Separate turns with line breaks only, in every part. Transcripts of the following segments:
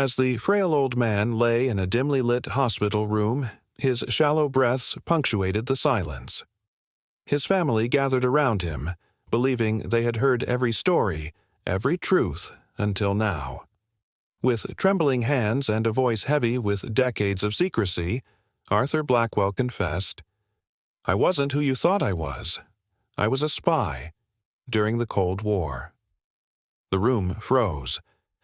As the frail old man lay in a dimly lit hospital room, his shallow breaths punctuated the silence. His family gathered around him, believing they had heard every story, every truth, until now. With trembling hands and a voice heavy with decades of secrecy, Arthur Blackwell confessed, "I wasn't who you thought I was. I was a spy during the Cold War." The room froze.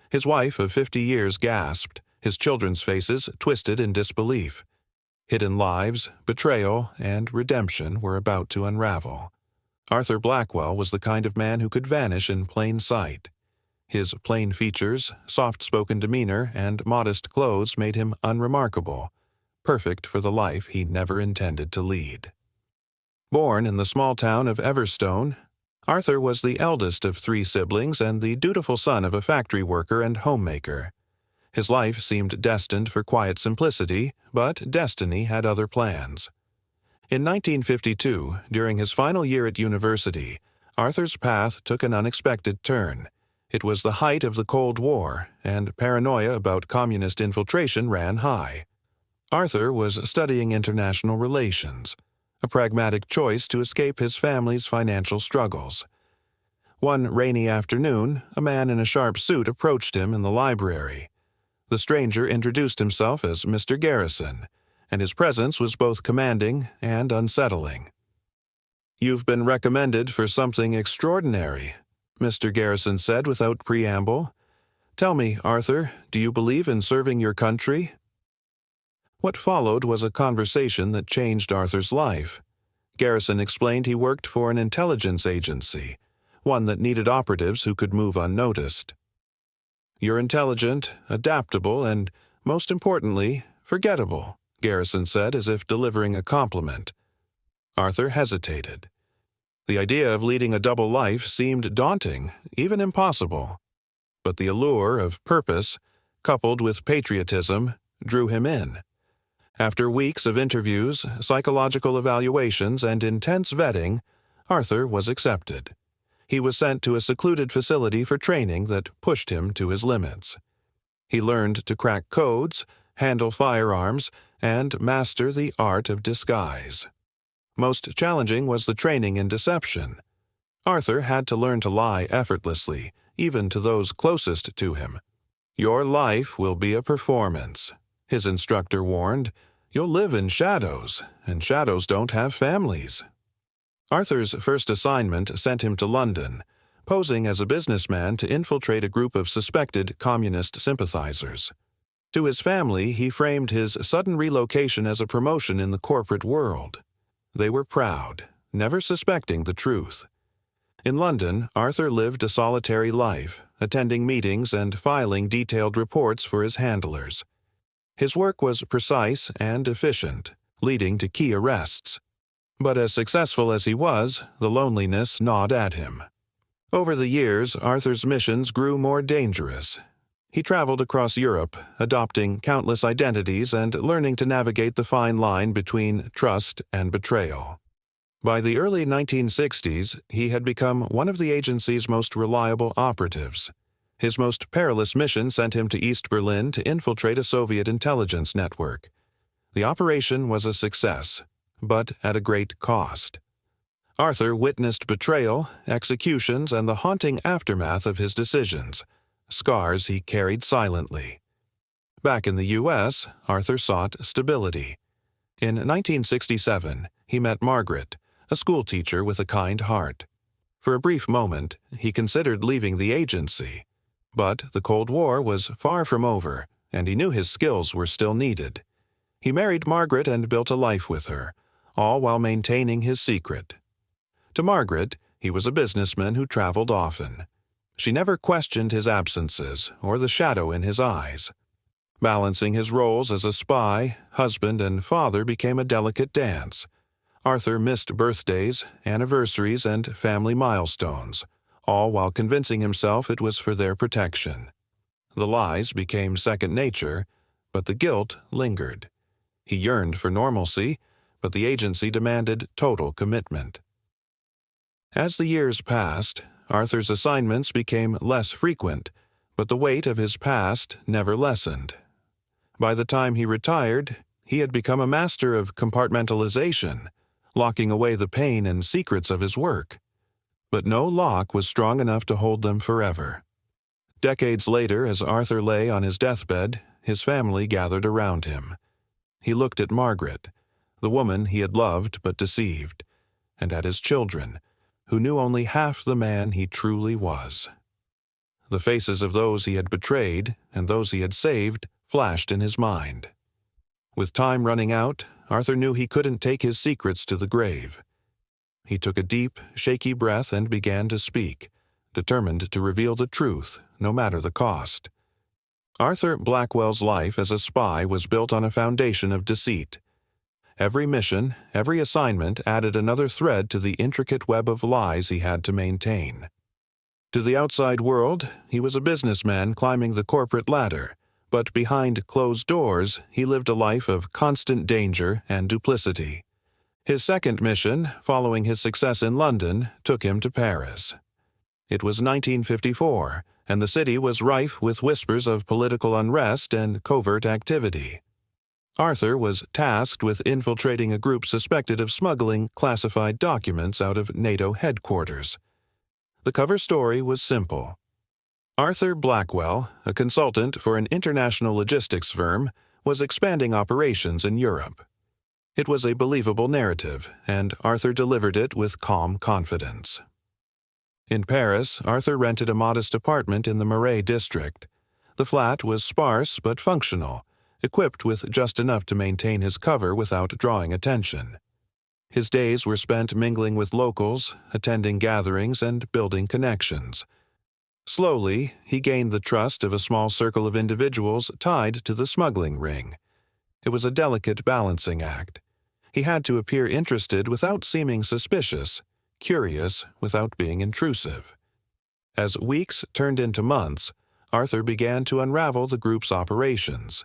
His wife of 50 years gasped, his children's faces twisted in disbelief. Hidden lives, betrayal, and redemption were about to unravel. Arthur Blackwell was the kind of man who could vanish in plain sight. His plain features, soft-spoken demeanor, and modest clothes made him unremarkable, perfect for the life he never intended to lead. Born in the small town of Everstone, Arthur was the eldest of 3 siblings and the dutiful son of a factory worker and homemaker. His life seemed destined for quiet simplicity, but destiny had other plans. In 1952, during his final year at university, Arthur's path took an unexpected turn. It was the height of the Cold War, and paranoia about communist infiltration ran high. Arthur was studying international relations, a pragmatic choice to escape his family's financial struggles. One rainy afternoon, a man in a sharp suit approached him in the library. The stranger introduced himself as Mr. Garrison, and his presence was both commanding and unsettling. "You've been recommended for something extraordinary," Mr. Garrison said without preamble. "Tell me, Arthur, do you believe in serving your country?" What followed was a conversation that changed Arthur's life. Garrison explained he worked for an intelligence agency, one that needed operatives who could move unnoticed. "You're intelligent, adaptable, and, most importantly, forgettable," Garrison said as if delivering a compliment. Arthur hesitated. The idea of leading a double life seemed daunting, even impossible. But the allure of purpose, coupled with patriotism, drew him in. After weeks of interviews, psychological evaluations, and intense vetting, Arthur was accepted. He was sent to a secluded facility for training that pushed him to his limits. He learned to crack codes, handle firearms, and master the art of disguise. Most challenging was the training in deception. Arthur had to learn to lie effortlessly, even to those closest to him. "Your life will be a performance," his instructor warned. "You'll live in shadows, and shadows don't have families." Arthur's first assignment sent him to London, posing as a businessman to infiltrate a group of suspected communist sympathizers. To his family, he framed his sudden relocation as a promotion in the corporate world. They were proud, never suspecting the truth. In London, Arthur lived a solitary life, attending meetings and filing detailed reports for his handlers. His work was precise and efficient, leading to key arrests. But as successful as he was, the loneliness gnawed at him. Over the years, Arthur's missions grew more dangerous. He traveled across Europe, adopting countless identities and learning to navigate the fine line between trust and betrayal. By the early 1960s, he had become one of the agency's most reliable operatives. His most perilous mission sent him to East Berlin to infiltrate a Soviet intelligence network. The operation was a success, but at a great cost. Arthur witnessed betrayal, executions, and the haunting aftermath of his decisions, scars he carried silently. Back in the U.S., Arthur sought stability. In 1967, he met Margaret, a schoolteacher with a kind heart. For a brief moment, he considered leaving the agency. But the Cold War was far from over, and he knew his skills were still needed. He married Margaret and built a life with her, all while maintaining his secret. To Margaret, he was a businessman who traveled often. She never questioned his absences or the shadow in his eyes. Balancing his roles as a spy, husband, and father became a delicate dance. Arthur missed birthdays, anniversaries, and family milestones, all while convincing himself it was for their protection. The lies became second nature, but the guilt lingered. He yearned for normalcy, but the agency demanded total commitment. As the years passed, Arthur's assignments became less frequent, But the weight of his past never lessened. By the time he retired, he had become a master of compartmentalization, locking away the pain and secrets of his work. But no lock was strong enough to hold them forever. Decades later, as Arthur lay on his deathbed, his family gathered around him. He looked at Margaret, the woman he had loved but deceived, and at his children, who knew only half the man he truly was. The faces of those he had betrayed and those he had saved flashed in his mind. With time running out, Arthur knew he couldn't take his secrets to the grave. He took a deep, shaky breath and began to speak, determined to reveal the truth, no matter the cost. Arthur Blackwell's life as a spy was built on a foundation of deceit. Every mission, every assignment added another thread to the intricate web of lies he had to maintain. To the outside world, he was a businessman climbing the corporate ladder, but behind closed doors, he lived a life of constant danger and duplicity. His second mission, following his success in London, took him to Paris. It was 1954, and the city was rife with whispers of political unrest and covert activity. Arthur was tasked with infiltrating a group suspected of smuggling classified documents out of NATO headquarters. The cover story was simple. Arthur Blackwell, a consultant for an international logistics firm, was expanding operations in Europe. It was a believable narrative, and Arthur delivered it with calm confidence. In Paris, Arthur rented a modest apartment in the Marais district. The flat was sparse but functional, equipped with just enough to maintain his cover without drawing attention. His days were spent mingling with locals, attending gatherings, and building connections. Slowly, he gained the trust of a small circle of individuals tied to the smuggling ring. It was a delicate balancing act. He had to appear interested without seeming suspicious, curious without being intrusive. As weeks turned into months, Arthur began to unravel the group's operations.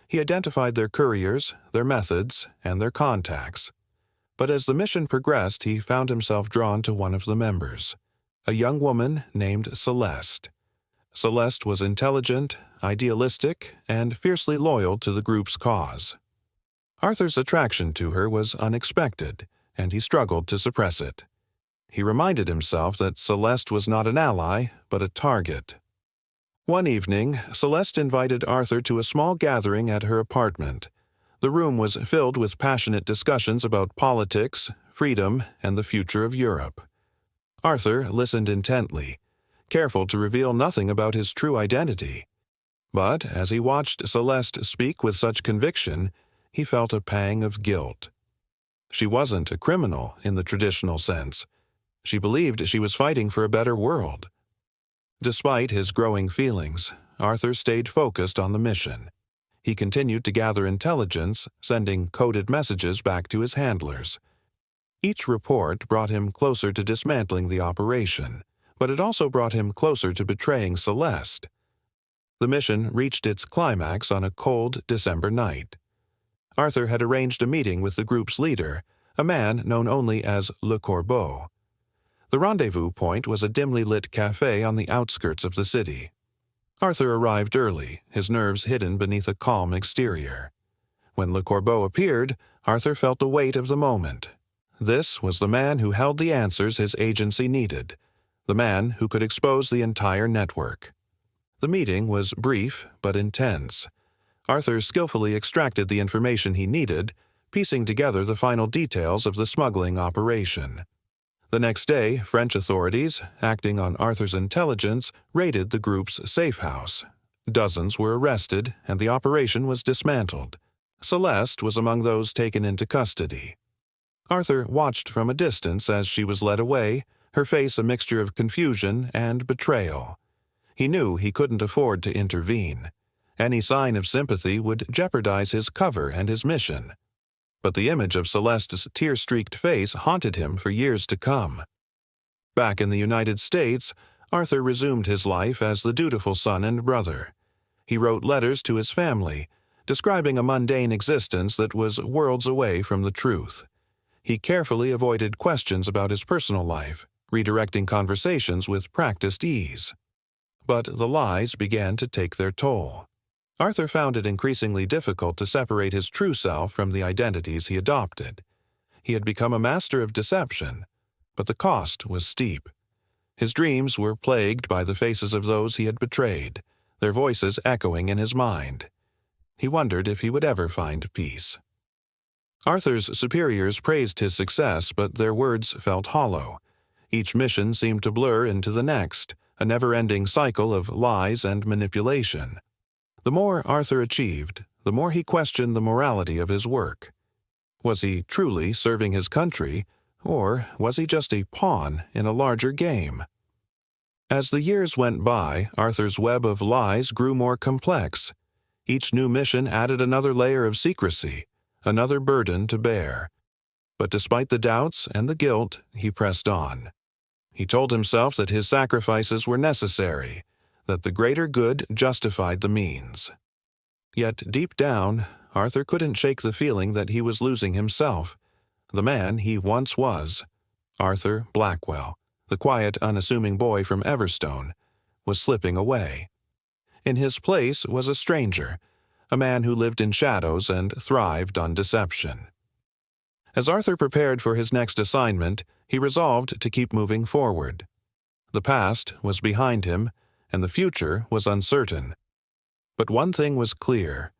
He identified their couriers, their methods, and their contacts. But as the mission progressed, he found himself drawn to one of the members, a young woman named Celeste. Celeste was intelligent, idealistic, and fiercely loyal to the group's cause. Arthur's attraction to her was unexpected, and he struggled to suppress it. He reminded himself that Celeste was not an ally, but a target. One evening, Celeste invited Arthur to a small gathering at her apartment. The room was filled with passionate discussions about politics, freedom, and the future of Europe. Arthur listened intently, careful to reveal nothing about his true identity. But as he watched Celeste speak with such conviction, he felt a pang of guilt. She wasn't a criminal in the traditional sense. She believed she was fighting for a better world. Despite his growing feelings, Arthur stayed focused on the mission. He continued to gather intelligence, sending coded messages back to his handlers. Each report brought him closer to dismantling the operation, but it also brought him closer to betraying Celeste. The mission reached its climax on a cold December night. Arthur had arranged a meeting with the group's leader, a man known only as Le Corbeau. The rendezvous point was a dimly lit cafe on the outskirts of the city. Arthur arrived early, his nerves hidden beneath a calm exterior. When Le Corbeau appeared, Arthur felt the weight of the moment. This was the man who held the answers his agency needed, the man who could expose the entire network. The meeting was brief but intense. Arthur skillfully extracted the information he needed, piecing together the final details of the smuggling operation. The next day, French authorities, acting on Arthur's intelligence, raided the group's safe house. Dozens were arrested, and the operation was dismantled. Celeste was among those taken into custody. Arthur watched from a distance as she was led away, her face a mixture of confusion and betrayal. He knew he couldn't afford to intervene. Any sign of sympathy would jeopardize his cover and his mission. But the image of Celeste's tear-streaked face haunted him for years to come. Back in the United States, Arthur resumed his life as the dutiful son and brother. He wrote letters to his family, describing a mundane existence that was worlds away from the truth. He carefully avoided questions about his personal life, redirecting conversations with practiced ease. But the lies began to take their toll. Arthur found it increasingly difficult to separate his true self from the identities he adopted. He had become a master of deception, but the cost was steep. His dreams were plagued by the faces of those he had betrayed, their voices echoing in his mind. He wondered if he would ever find peace. Arthur's superiors praised his success, but their words felt hollow. Each mission seemed to blur into the next, a never-ending cycle of lies and manipulation. The more Arthur achieved, the more he questioned the morality of his work. Was he truly serving his country, or was he just a pawn in a larger game? As the years went by, Arthur's web of lies grew more complex. Each new mission added another layer of secrecy, another burden to bear. But despite the doubts and the guilt, he pressed on. He told himself that his sacrifices were necessary, that the greater good justified the means. Yet deep down, Arthur couldn't shake the feeling that he was losing himself, the man he once was. Arthur Blackwell, the quiet, unassuming boy from Everstone, was slipping away. In his place was a stranger, a man who lived in shadows and thrived on deception. As Arthur prepared for his next assignment, he resolved to keep moving forward. The past was behind him, and the future was uncertain. But one thing was clear.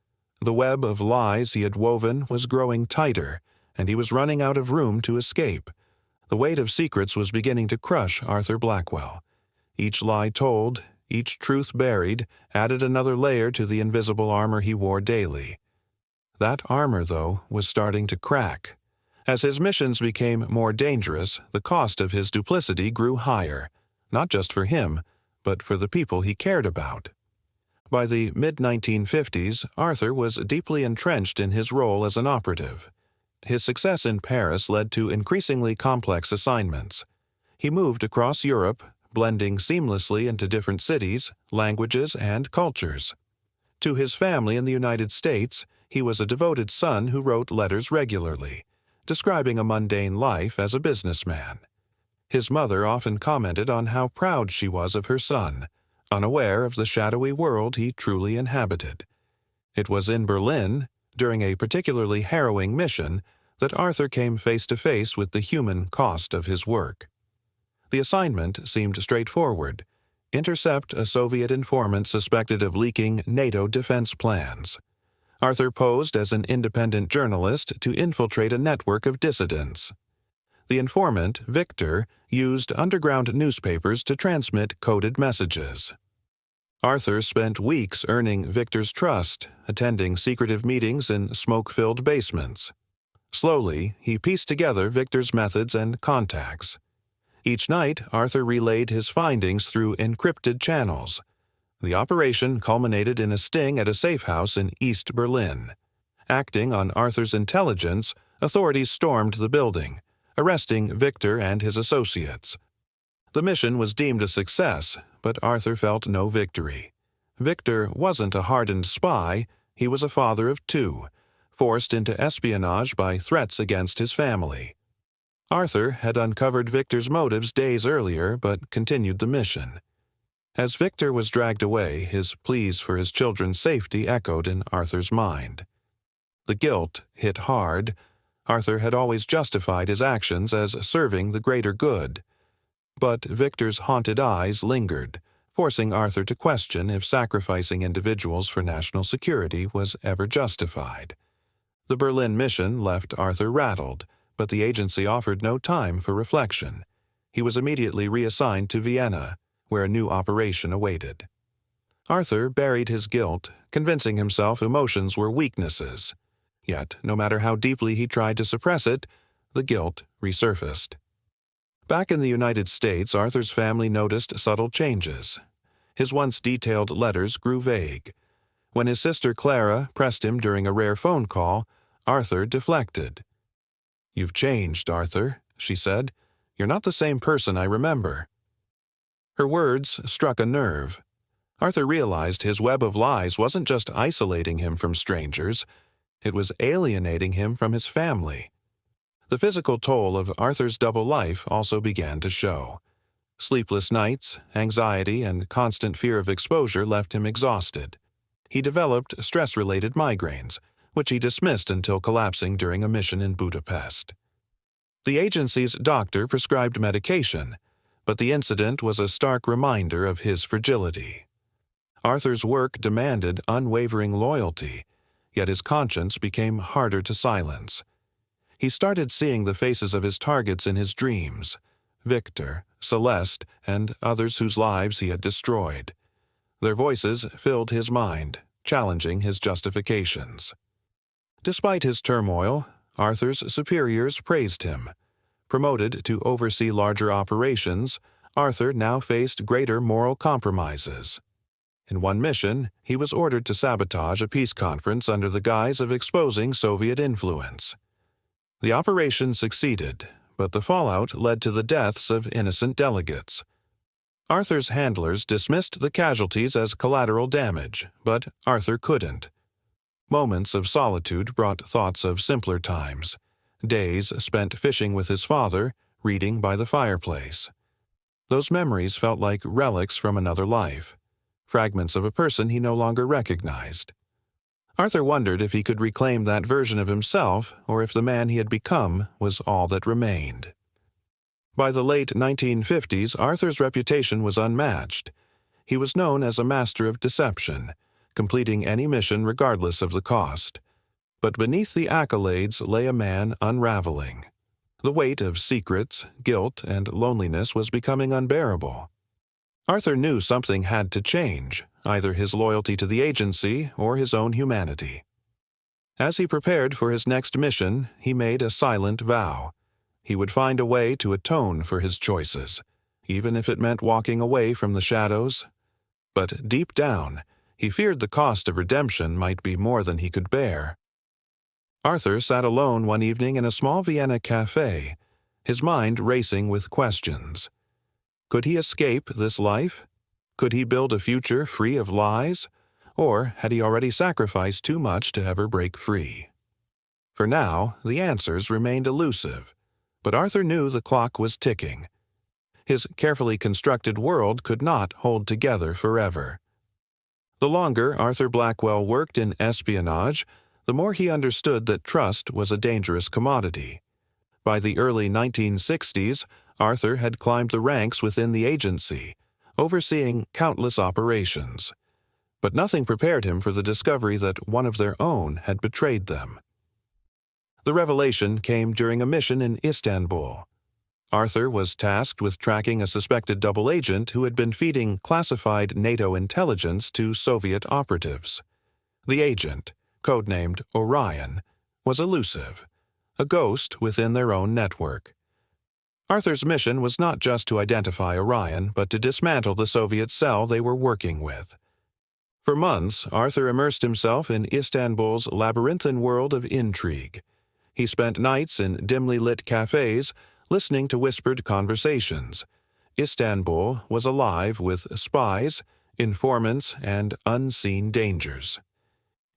The web of lies he had woven was growing tighter, and he was running out of room to escape. The weight of secrets was beginning to crush Arthur Blackwell. Each lie told, each truth buried, added another layer to the invisible armor he wore daily. That armor, though, was starting to crack. As his missions became more dangerous, the cost of his duplicity grew higher, not just for him, but for the people he cared about. By the mid-1950s, Arthur was deeply entrenched in his role as an operative. His success in Paris led to increasingly complex assignments. He moved across Europe, blending seamlessly into different cities, languages, and cultures. To his family in the United States, he was a devoted son who wrote letters regularly, describing a mundane life as a businessman. His mother often commented on how proud she was of her son, unaware of the shadowy world he truly inhabited. It was in Berlin, during a particularly harrowing mission, that Arthur came face to face with the human cost of his work. The assignment seemed straightforward: intercept a Soviet informant suspected of leaking NATO defense plans. Arthur posed as an independent journalist to infiltrate a network of dissidents. The informant, Victor, used underground newspapers to transmit coded messages. Arthur spent weeks earning Victor's trust, attending secretive meetings in smoke-filled basements. Slowly, he pieced together Victor's methods and contacts. Each night, Arthur relayed his findings through encrypted channels. The operation culminated in a sting at a safe house in East Berlin. Acting on Arthur's intelligence, authorities stormed the building, arresting Victor and his associates. The mission was deemed a success, but Arthur felt no victory. Victor wasn't a hardened spy, he was a father of two, forced into espionage by threats against his family. Arthur had uncovered Victor's motives days earlier, but continued the mission. As Victor was dragged away, his pleas for his children's safety echoed in Arthur's mind. The guilt hit hard. Arthur had always justified his actions as serving the greater good. But Victor's haunted eyes lingered, forcing Arthur to question if sacrificing individuals for national security was ever justified. The Berlin mission left Arthur rattled, but the agency offered no time for reflection. He was immediately reassigned to Vienna, where a new operation awaited. Arthur buried his guilt, convincing himself emotions were weaknesses. Yet, no matter how deeply he tried to suppress it, the guilt resurfaced. Back in the United States, Arthur's family noticed subtle changes. His once detailed letters grew vague. When his sister Clara pressed him during a rare phone call, Arthur deflected. "You've changed, Arthur," she said. "You're not the same person I remember." Her words struck a nerve. Arthur realized his web of lies wasn't just isolating him from strangers, it was alienating him from his family. The physical toll of Arthur's double life also began to show. Sleepless nights, anxiety, and constant fear of exposure left him exhausted. He developed stress-related migraines, which he dismissed until collapsing during a mission in Budapest. The agency's doctor prescribed medication, but the incident was a stark reminder of his fragility. Arthur's work demanded unwavering loyalty, yet his conscience became harder to silence. He started seeing the faces of his targets in his dreams: Victor, Celeste, and others whose lives he had destroyed. Their voices filled his mind, challenging his justifications. Despite his turmoil, Arthur's superiors praised him. Promoted to oversee larger operations, Arthur now faced greater moral compromises. In one mission, he was ordered to sabotage a peace conference under the guise of exposing Soviet influence. The operation succeeded, but the fallout led to the deaths of innocent delegates. Arthur's handlers dismissed the casualties as collateral damage, but Arthur couldn't. Moments of solitude brought thoughts of simpler times, days spent fishing with his father, reading by the fireplace. Those memories felt like relics from another life, fragments of a person he no longer recognized. Arthur wondered if he could reclaim that version of himself, or if the man he had become was all that remained. By the late 1950s, Arthur's reputation was unmatched. He was known as a master of deception, completing any mission regardless of the cost. But beneath the accolades lay a man unraveling. The weight of secrets, guilt, and loneliness was becoming unbearable. Arthur knew something had to change, either his loyalty to the agency or his own humanity. As he prepared for his next mission, he made a silent vow. He would find a way to atone for his choices, even if it meant walking away from the shadows. But deep down, he feared the cost of redemption might be more than he could bear. Arthur sat alone one evening in a small Vienna cafe, his mind racing with questions. Could he escape this life? Could he build a future free of lies? Or had he already sacrificed too much to ever break free? For now, the answers remained elusive, but Arthur knew the clock was ticking. His carefully constructed world could not hold together forever. The longer Arthur Blackwell worked in espionage, the more he understood that trust was a dangerous commodity. By the early 1960s, Arthur had climbed the ranks within the agency, overseeing countless operations. But nothing prepared him for the discovery that one of their own had betrayed them. The revelation came during a mission in Istanbul. Arthur was tasked with tracking a suspected double agent who had been feeding classified NATO intelligence to Soviet operatives. The agent, codenamed Orion, was elusive, a ghost within their own network. Arthur's mission was not just to identify Orion, but to dismantle the Soviet cell they were working with. For months, Arthur immersed himself in Istanbul's labyrinthine world of intrigue. He spent nights in dimly lit cafes, listening to whispered conversations. Istanbul was alive with spies, informants, and unseen dangers.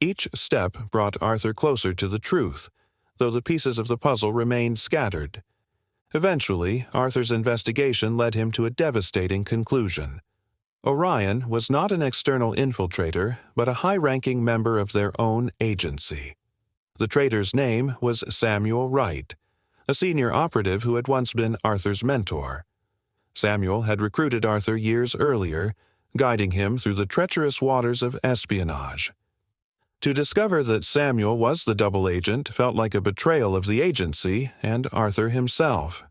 Each step brought Arthur closer to the truth, though the pieces of the puzzle remained scattered. Eventually, Arthur's investigation led him to a devastating conclusion. Orion was not an external infiltrator, but a high-ranking member of their own agency. The traitor's name was Samuel Wright, a senior operative who had once been Arthur's mentor. Samuel had recruited Arthur years earlier, guiding him through the treacherous waters of espionage. To discover that Samuel was the double agent felt like a betrayal of the agency and Arthur himself.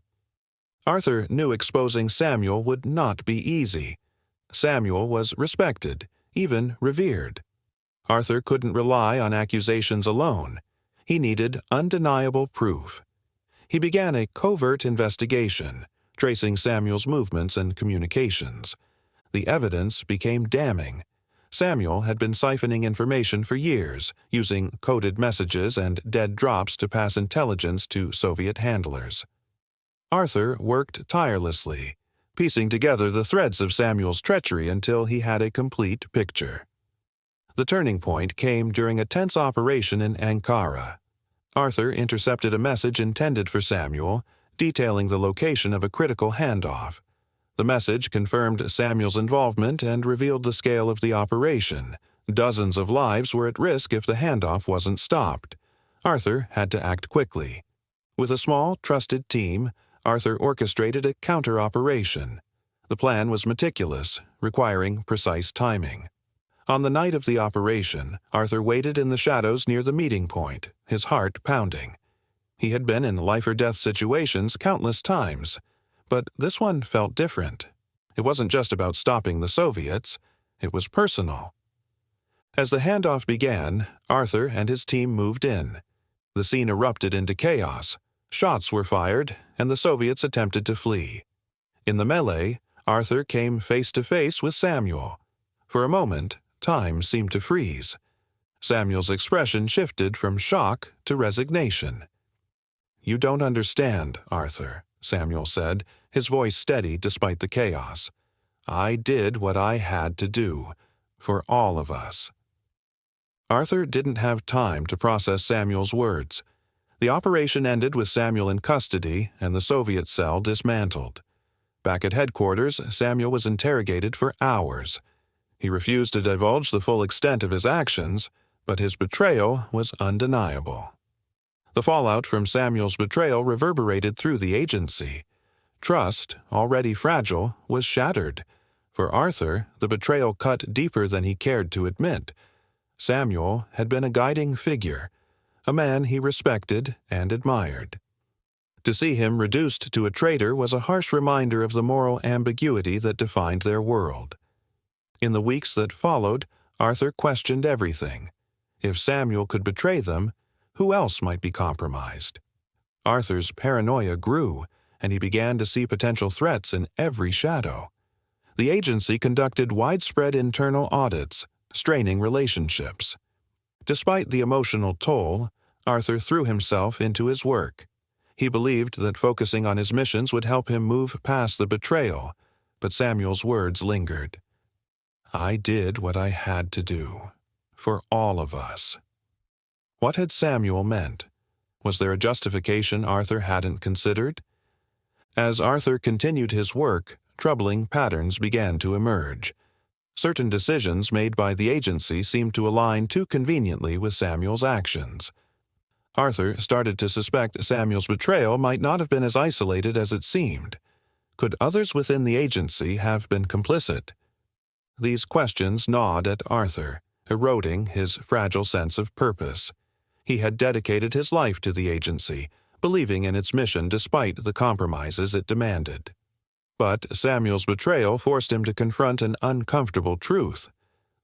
Arthur knew exposing Samuel would not be easy. Samuel was respected, even revered. Arthur couldn't rely on accusations alone. He needed undeniable proof. He began a covert investigation, tracing Samuel's movements and communications. The evidence became damning. Samuel had been siphoning information for years, using coded messages and dead drops to pass intelligence to Soviet handlers. Arthur worked tirelessly, piecing together the threads of Samuel's treachery until he had a complete picture. The turning point came during a tense operation in Ankara. Arthur intercepted a message intended for Samuel, detailing the location of a critical handoff. The message confirmed Samuel's involvement and revealed the scale of the operation. Dozens of lives were at risk if the handoff wasn't stopped. Arthur had to act quickly. With a small, trusted team, Arthur orchestrated a counter-operation. The plan was meticulous, requiring precise timing. On the night of the operation, Arthur waited in the shadows near the meeting point, his heart pounding. He had been in life-or-death situations countless times, but this one felt different. It wasn't just about stopping the Soviets, it was personal. As the handoff began, Arthur and his team moved in. The scene erupted into chaos. Shots were fired, and the Soviets attempted to flee. In the melee, Arthur came face to face with Samuel. For a moment, time seemed to freeze. Samuel's expression shifted from shock to resignation. "You don't understand, Arthur," Samuel said, his voice steady despite the chaos. "I did what I had to do, for all of us." Arthur didn't have time to process Samuel's words. The operation ended with Samuel in custody and the Soviet cell dismantled. Back at headquarters, Samuel was interrogated for hours. He refused to divulge the full extent of his actions, but his betrayal was undeniable. The fallout from Samuel's betrayal reverberated through the agency. Trust, already fragile, was shattered. For Arthur, the betrayal cut deeper than he cared to admit. Samuel had been a guiding figure, a man he respected and admired. To see him reduced to a traitor was a harsh reminder of the moral ambiguity that defined their world. In the weeks that followed, Arthur questioned everything. If Samuel could betray them, who else might be compromised? Arthur's paranoia grew, and he began to see potential threats in every shadow. The agency conducted widespread internal audits, straining relationships. Despite the emotional toll, Arthur threw himself into his work. He believed that focusing on his missions would help him move past the betrayal, but Samuel's words lingered. "I did what I had to do, for all of us." What had Samuel meant? Was there a justification Arthur hadn't considered? As Arthur continued his work, troubling patterns began to emerge. Certain decisions made by the agency seemed to align too conveniently with Samuel's actions. Arthur started to suspect Samuel's betrayal might not have been as isolated as it seemed. Could others within the agency have been complicit? These questions gnawed at Arthur, eroding his fragile sense of purpose. He had dedicated his life to the agency, believing in its mission despite the compromises it demanded. But Samuel's betrayal forced him to confront an uncomfortable truth.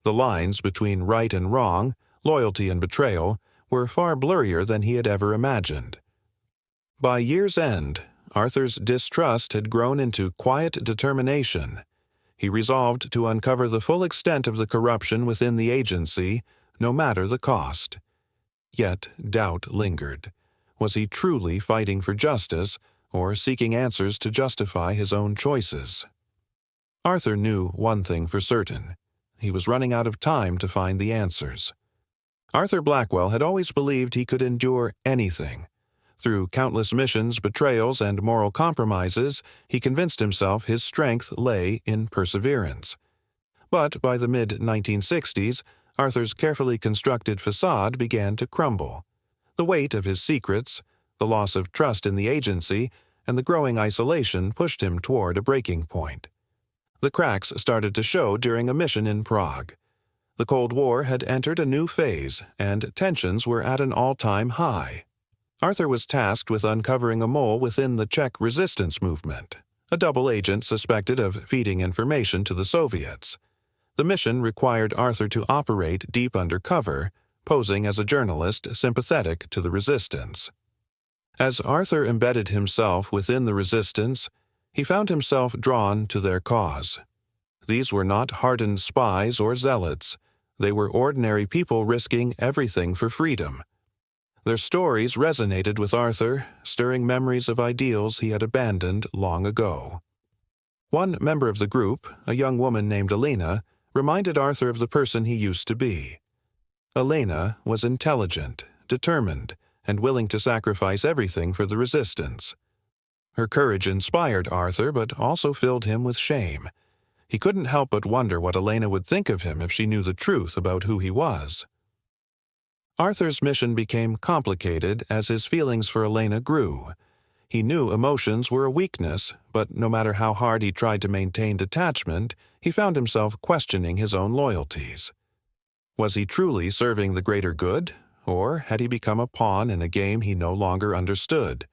The lines between right and wrong, loyalty and betrayal, were far blurrier than he had ever imagined. By year's end, Arthur's distrust had grown into quiet determination. He resolved to uncover the full extent of the corruption within the agency, no matter the cost. Yet doubt lingered. Was he truly fighting for justice, or seeking answers to justify his own choices? Arthur knew one thing for certain. He was running out of time to find the answers. Arthur Blackwell had always believed he could endure anything. Through countless missions, betrayals, and moral compromises, he convinced himself his strength lay in perseverance. But by the mid-1960s, Arthur's carefully constructed facade began to crumble. The weight of his secrets, the loss of trust in the agency, and the growing isolation pushed him toward a breaking point. The cracks started to show during a mission in Prague. The Cold War had entered a new phase, and tensions were at an all-time high. Arthur was tasked with uncovering a mole within the Czech resistance movement, a double agent suspected of feeding information to the Soviets. The mission required Arthur to operate deep undercover, posing as a journalist sympathetic to the resistance. As Arthur embedded himself within the resistance, he found himself drawn to their cause. These were not hardened spies or zealots. They were ordinary people risking everything for freedom. Their stories resonated with Arthur, stirring memories of ideals he had abandoned long ago. One member of the group, a young woman named Elena, reminded Arthur of the person he used to be. Elena was intelligent, determined, and willing to sacrifice everything for the resistance. Her courage inspired Arthur but also filled him with shame. He couldn't help but wonder what Elena would think of him if she knew the truth about who he was. Arthur's mission became complicated as his feelings for Elena grew. He knew emotions were a weakness, but no matter how hard he tried to maintain detachment, he found himself questioning his own loyalties. Was he truly serving the greater good, or had he become a pawn in a game he no longer understood?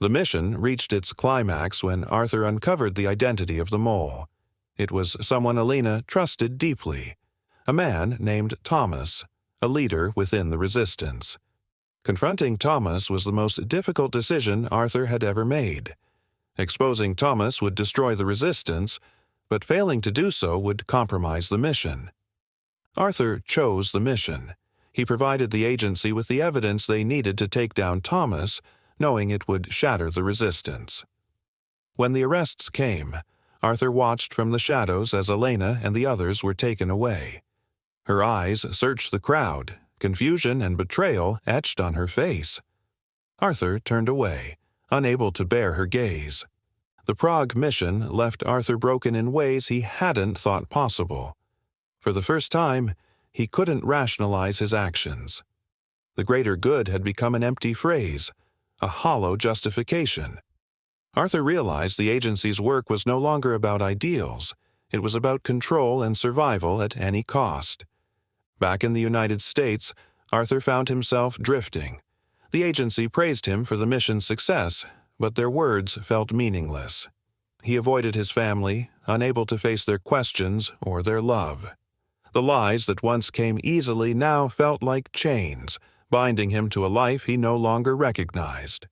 The mission reached its climax when Arthur uncovered the identity of the mole. It was someone Elena trusted deeply, a man named Thomas, a leader within the resistance. Confronting Thomas was the most difficult decision Arthur had ever made. Exposing Thomas would destroy the resistance, but failing to do so would compromise the mission. Arthur chose the mission. He provided the agency with the evidence they needed to take down Thomas, knowing it would shatter the resistance. When the arrests came, Arthur watched from the shadows as Elena and the others were taken away. Her eyes searched the crowd, confusion and betrayal etched on her face. Arthur turned away, unable to bear her gaze. The Prague mission left Arthur broken in ways he hadn't thought possible. For the first time, he couldn't rationalize his actions. The greater good had become an empty phrase, a hollow justification. Arthur realized the agency's work was no longer about ideals. It was about control and survival at any cost. Back in the United States, Arthur found himself drifting. The agency praised him for the mission's success, but their words felt meaningless. He avoided his family, unable to face their questions or their love. The lies that once came easily now felt like chains, binding him to a life he no longer recognized.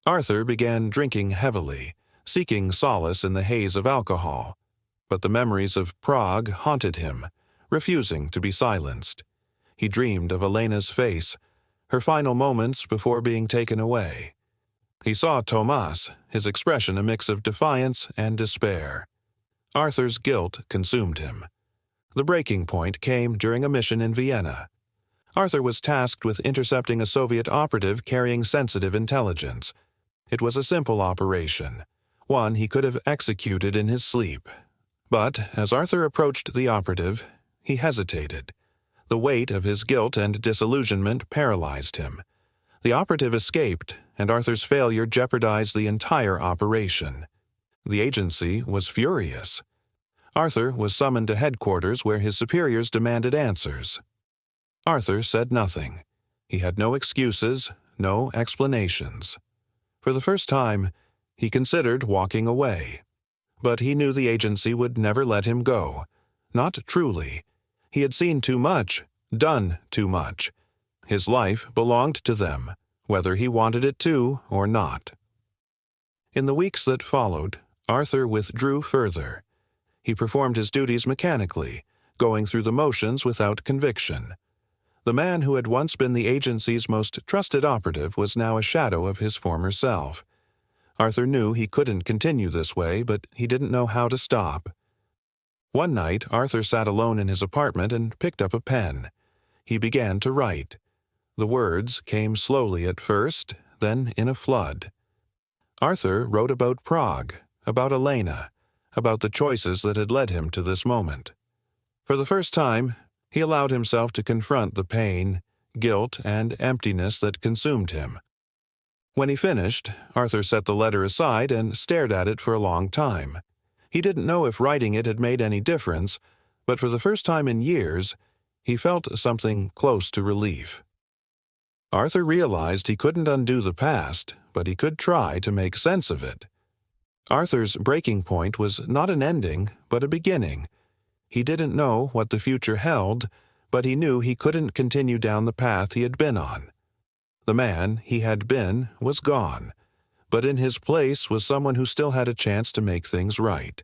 Arthur began drinking heavily, seeking solace in the haze of alcohol. But the memories of Prague haunted him, refusing to be silenced. He dreamed of Elena's face, her final moments before being taken away. He saw Tomas, his expression a mix of defiance and despair. Arthur's guilt consumed him. The breaking point came during a mission in Vienna. Arthur was tasked with intercepting a Soviet operative carrying sensitive intelligence. It was a simple operation, one he could have executed in his sleep. But as Arthur approached the operative, he hesitated. The weight of his guilt and disillusionment paralyzed him. The operative escaped, and Arthur's failure jeopardized the entire operation. The agency was furious. Arthur was summoned to headquarters where his superiors demanded answers. Arthur said nothing. He had no excuses, no explanations. For the first time, he considered walking away. But he knew the agency would never let him go. Not truly. He had seen too much, done too much. His life belonged to them, whether he wanted it to or not. In the weeks that followed, Arthur withdrew further. He performed his duties mechanically, going through the motions without conviction. The man who had once been the agency's most trusted operative was now a shadow of his former self. Arthur knew he couldn't continue this way, but he didn't know how to stop. One night, Arthur sat alone in his apartment and picked up a pen. He began to write. The words came slowly at first, then in a flood. Arthur wrote about Prague, about Elena, about the choices that had led him to this moment. For the first time, he allowed himself to confront the pain, guilt, and emptiness that consumed him. When he finished, Arthur set the letter aside and stared at it for a long time. He didn't know if writing it had made any difference, but for the first time in years, he felt something close to relief. Arthur realized he couldn't undo the past, but he could try to make sense of it. Arthur's breaking point was not an ending, but a beginning. He didn't know what the future held, but he knew he couldn't continue down the path he had been on. The man he had been was gone, but in his place was someone who still had a chance to make things right.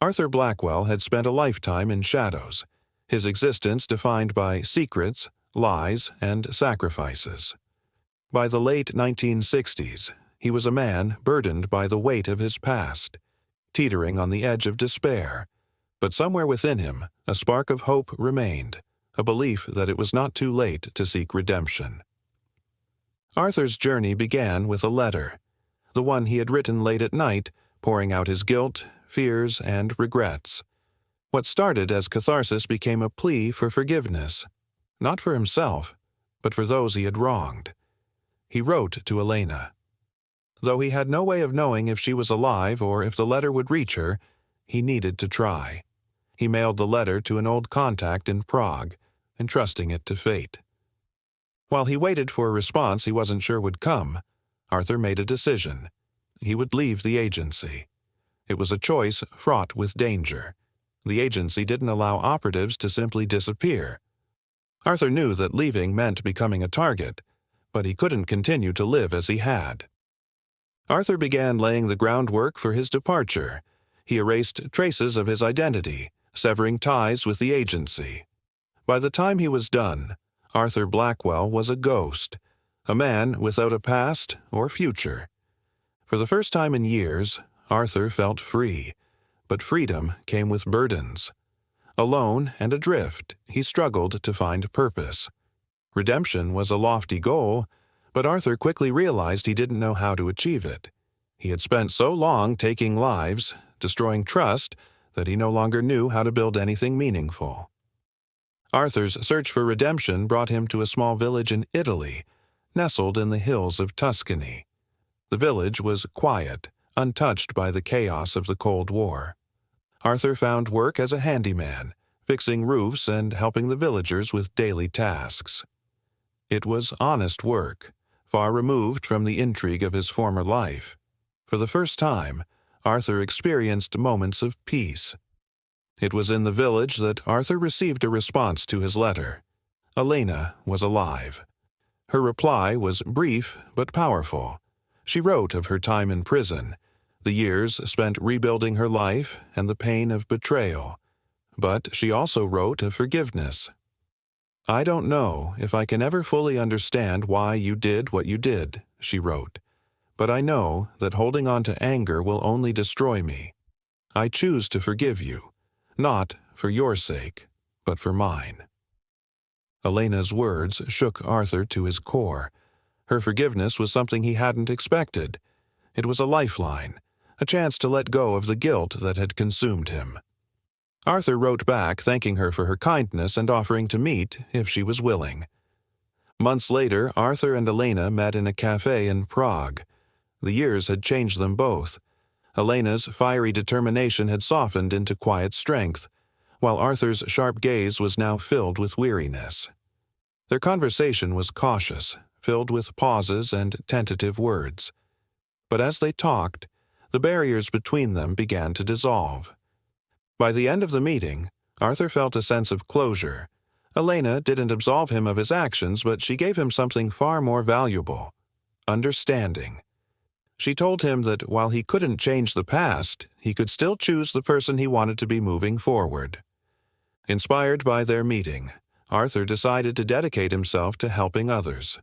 Arthur Blackwell had spent a lifetime in shadows, his existence defined by secrets, lies, and sacrifices. By the late 1960s, he was a man burdened by the weight of his past, teetering on the edge of despair. But somewhere within him, a spark of hope remained, a belief that it was not too late to seek redemption. Arthur's journey began with a letter. the one he had written late at night, pouring out his guilt, fears, and regrets. What started as catharsis became a plea for forgiveness, not for himself, but for those he had wronged. He wrote to Elena. Though he had no way of knowing if she was alive or if the letter would reach her, he needed to try. He mailed the letter to an old contact in Prague, entrusting it to fate. While he waited for a response he wasn't sure would come, Arthur made a decision. He would leave the agency. It was a choice fraught with danger. The agency didn't allow operatives to simply disappear. Arthur knew that leaving meant becoming a target, but he couldn't continue to live as he had. Arthur began laying the groundwork for his departure. He erased traces of his identity, severing ties with the agency. By the time he was done, Arthur Blackwell was a ghost, a man without a past or future. For the first time in years, Arthur felt free, but freedom came with burdens. Alone and adrift, he struggled to find purpose. Redemption was a lofty goal, but Arthur quickly realized he didn't know how to achieve it. He had spent so long taking lives, destroying trust, that he no longer knew how to build anything meaningful. Arthur's search for redemption brought him to a small village in Italy, nestled in the hills of Tuscany. The village was quiet, untouched by the chaos of the Cold War. Arthur found work as a handyman, fixing roofs and helping the villagers with daily tasks. It was honest work, far removed from the intrigue of his former life. For the first time, Arthur experienced moments of peace. It was in the village that Arthur received a response to his letter. Elena was alive. Her reply was brief but powerful. She wrote of her time in prison, the years spent rebuilding her life, and the pain of betrayal. But she also wrote of forgiveness. "I don't know if I can ever fully understand why you did what you did," she wrote, "but I know that holding on to anger will only destroy me. I choose to forgive you, not for your sake, but for mine." Elena's words shook Arthur to his core. Her forgiveness was something he hadn't expected. It was a lifeline, a chance to let go of the guilt that had consumed him. Arthur wrote back thanking her for her kindness and offering to meet if she was willing. Months later, Arthur and Elena met in a cafe in Prague. The years had changed them both. Elena's fiery determination had softened into quiet strength, while Arthur's sharp gaze was now filled with weariness. Their conversation was cautious, filled with pauses and tentative words. But as they talked, the barriers between them began to dissolve. By the end of the meeting, Arthur felt a sense of closure. Elena didn't absolve him of his actions, but she gave him something far more valuable: understanding. She told him that while he couldn't change the past, he could still choose the person he wanted to be moving forward. Inspired by their meeting, Arthur decided to dedicate himself to helping others.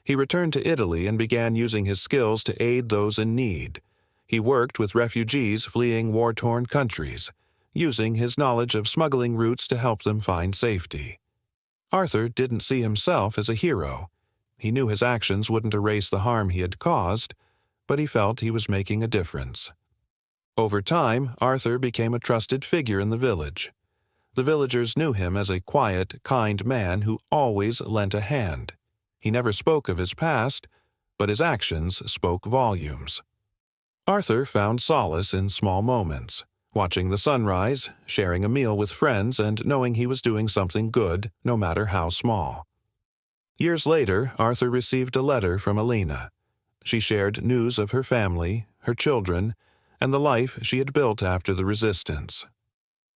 He returned to Italy and began using his skills to aid those in need. He worked with refugees fleeing war-torn countries, using his knowledge of smuggling routes to help them find safety. Arthur didn't see himself as a hero. He knew his actions wouldn't erase the harm he had caused, but he felt he was making a difference. Over time, Arthur became a trusted figure in the village. The villagers knew him as a quiet, kind man who always lent a hand. He never spoke of his past, but his actions spoke volumes. Arthur found solace in small moments, watching the sunrise, sharing a meal with friends, and knowing he was doing something good, no matter how small. Years later, Arthur received a letter from Elena. She shared news of her family, her children, and the life she had built after the resistance.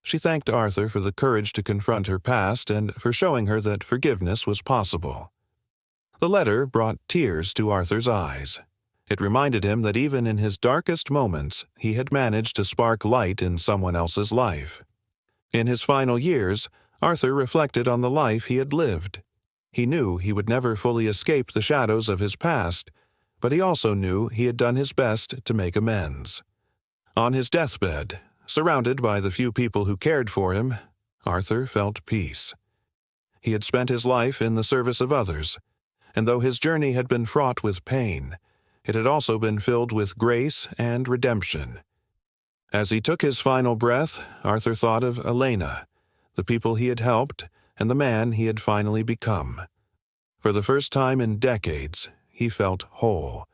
She thanked Arthur for the courage to confront her past and for showing her that forgiveness was possible. The letter brought tears to Arthur's eyes. It reminded him that even in his darkest moments, he had managed to spark light in someone else's life. In his final years, Arthur reflected on the life he had lived. He knew he would never fully escape the shadows of his past, but he also knew he had done his best to make amends. On his deathbed, surrounded by the few people who cared for him, Arthur felt peace. He had spent his life in the service of others, and though his journey had been fraught with pain, it had also been filled with grace and redemption. As he took his final breath, Arthur thought of Elena, the people he had helped, and the man he had finally become. For the first time in decades, he felt whole.